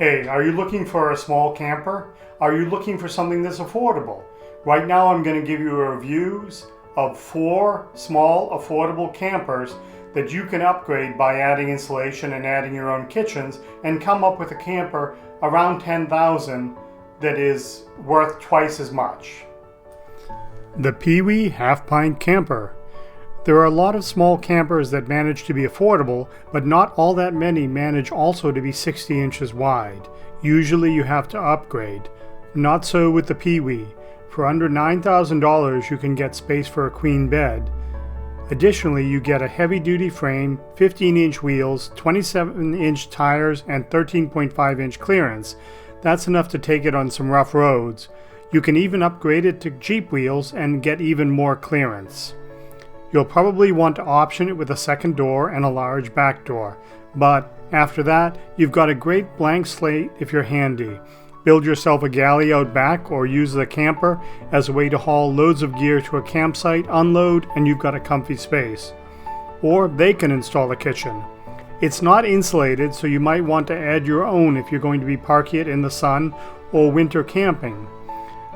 Hey, are you looking for a small camper? Are you looking for something that's affordable? Right now I'm going to give you reviews of 4 small affordable campers that you can upgrade by adding insulation and adding your own kitchens and come up with a camper around $10,000 that is worth twice as much. The Peewee half-pint camper. There are a lot of small campers that manage to be affordable, but not all that many manage also to be 60 inches wide. Usually you have to upgrade. Not so with the Peewee. For under $9,000 you can get space for a queen bed. Additionally, you get a heavy-duty frame, 15-inch wheels, 27-inch tires, and 13.5-inch clearance. That's enough to take it on some rough roads. You can even upgrade it to Jeep wheels and get even more clearance. You'll probably want to option it with a second door and a large back door, but after that, you've got a great blank slate if you're handy. Build yourself a galley out back or use the camper as a way to haul loads of gear to a campsite, unload, and you've got a comfy space. Or they can install a kitchen. It's not insulated, so you might want to add your own if you're going to be parking it in the sun or winter camping.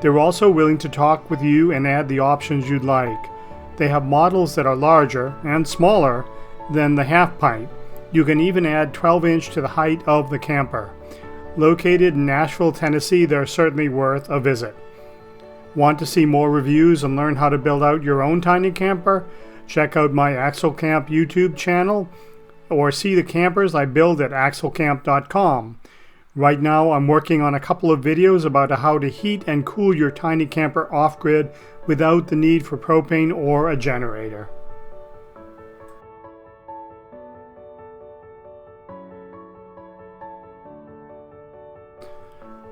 They're also willing to talk with you and add the options you'd like. They have models that are larger and smaller than the half pint. You can even add 12-inch to the height of the camper. Located in Nashville, Tennessee, they're certainly worth a visit. Want to see more reviews and learn how to build out your own tiny camper? Check out my Axle Camp YouTube channel or see the campers I build at axlecamp.com. Right now I'm working on a couple of videos about how to heat and cool your tiny camper off-grid without the need for propane or a generator.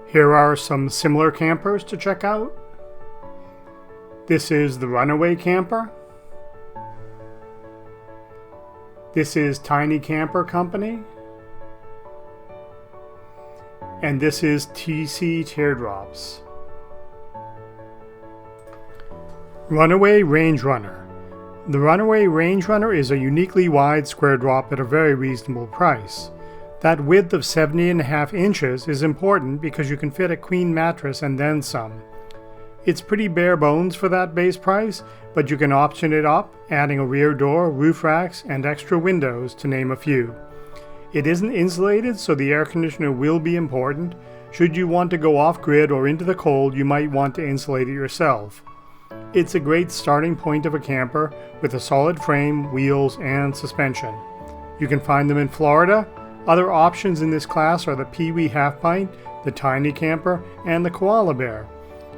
Here are some similar campers to check out. This is the Runaway camper. This is Tiny Camper Company. And this is Teardrops. Runaway Range Runner. The Runaway Range Runner is a uniquely wide square drop at a very reasonable price. That width of 70.5 inches is important because you can fit a queen mattress and then some. It's pretty bare bones for that base price, but you can option it up, adding a rear door, roof racks, and extra windows, to name a few. It isn't insulated, so the air conditioner will be important. Should you want to go off-grid or into the cold, you might want to insulate it yourself. It's a great starting point of a camper with a solid frame, wheels, and suspension. You can find them in Florida. Other options in this class are the Peewee Half Pint, the Tiny Camper, and the Koala Bear.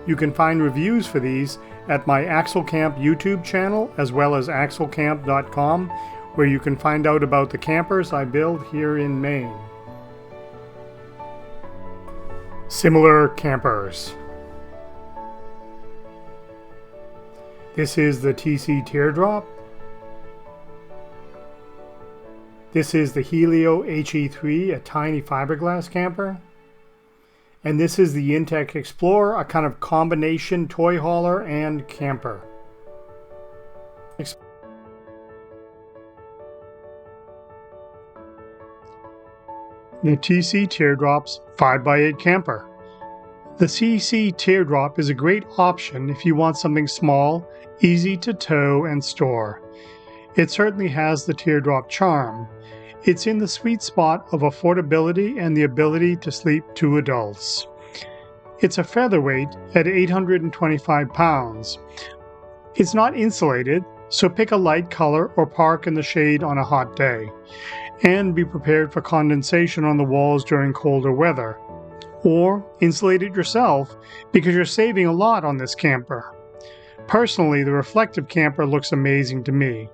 You can find reviews for these at my Axle Camp YouTube channel as well as axlecamp.com, where you can find out about the campers I build here in Maine. Similar campers. This is the TC Teardrop. This is the Helio HE3, a tiny fiberglass camper. And this is the Intech Explorer, a kind of combination toy hauler and camper. The TC Teardrops 5x8 camper. The TC Teardrop is a great option if you want something small, easy to tow and store. It certainly has the teardrop charm. It's in the sweet spot of affordability and the ability to sleep 2 adults. It's a featherweight at 825 pounds. It's not insulated, so pick a light color or park in the shade on a hot day. And be prepared for condensation on the walls during colder weather. Or insulate it yourself because you're saving a lot on this camper. Personally, the reflective camper looks amazing to me.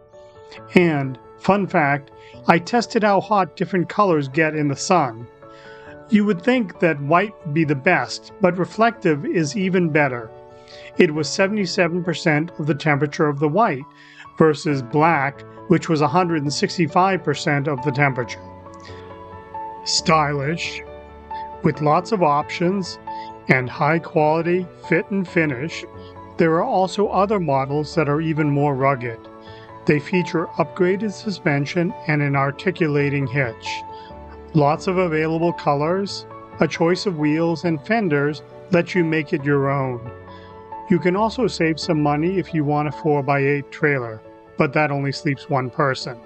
And, fun fact, I tested how hot different colors get in the sun. You would think that white would be the best, but reflective is even better. It was 77% of the temperature of the white versus black, which was 165% of the temperature. Stylish, with lots of options and high quality fit and finish, there are also other models that are even more rugged. They feature upgraded suspension and an articulating hitch. Lots of available colors, A choice of wheels and fenders lets you make it your own. You can also save some money if you want a 4x8 trailer, but that only sleeps one person.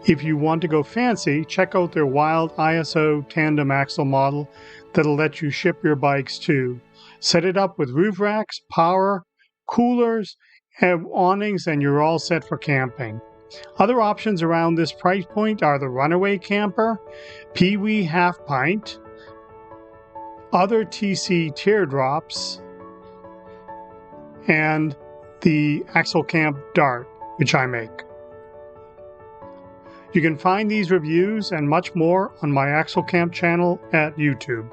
If you want to go fancy, check out their wild ISO tandem axle model that'll let you ship your bikes too. Set it up with roof racks, power, coolers, and awnings, and you're all set for camping. Other options around this price point are the Runaway camper, Peewee half pint, other TC Teardrops, and the Axle Camp Dart, which I make. You can find these reviews and much more on my Axle Camp channel at YouTube.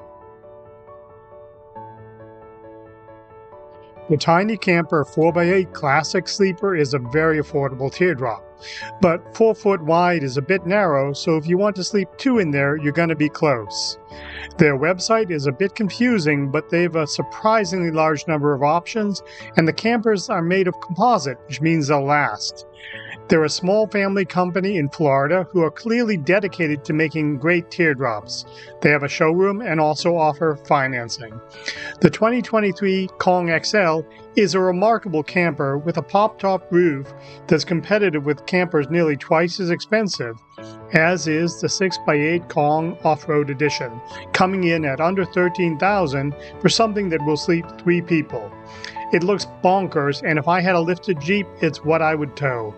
The Tiny Camper 4x8 Classic Sleeper is a very affordable teardrop, but 4 foot wide is a bit narrow, so if you want to sleep 2 in there, you're going to be close. Their website is a bit confusing, but they have a surprisingly large number of options, and the campers are made of composite, which means they'll last. They're a small family company in Florida who are clearly dedicated to making great teardrops. They have a showroom and also offer financing. The 2023 Kong XL is a remarkable camper with a pop-top roof that's competitive with campers nearly twice as expensive, as is the 6x8 Kong Off-Road Edition, coming in at under $13,000 for something that will sleep 3 people. It looks bonkers, and if I had a lifted Jeep, it's what I would tow.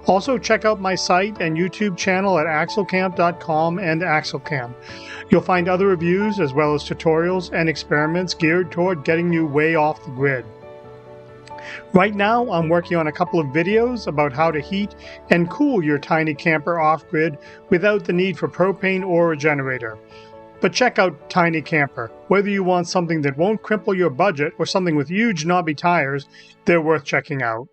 Also, check out my site and YouTube channel at axlecamp.com and axlecamp. You'll find other reviews as well as tutorials and experiments geared toward getting you way off the grid. Right now, I'm working on a couple of videos about how to heat and cool your tiny camper off-grid without the need for propane or a generator. But check out Tiny Camper. Whether you want something that won't cripple your budget or something with huge knobby tires, they're worth checking out.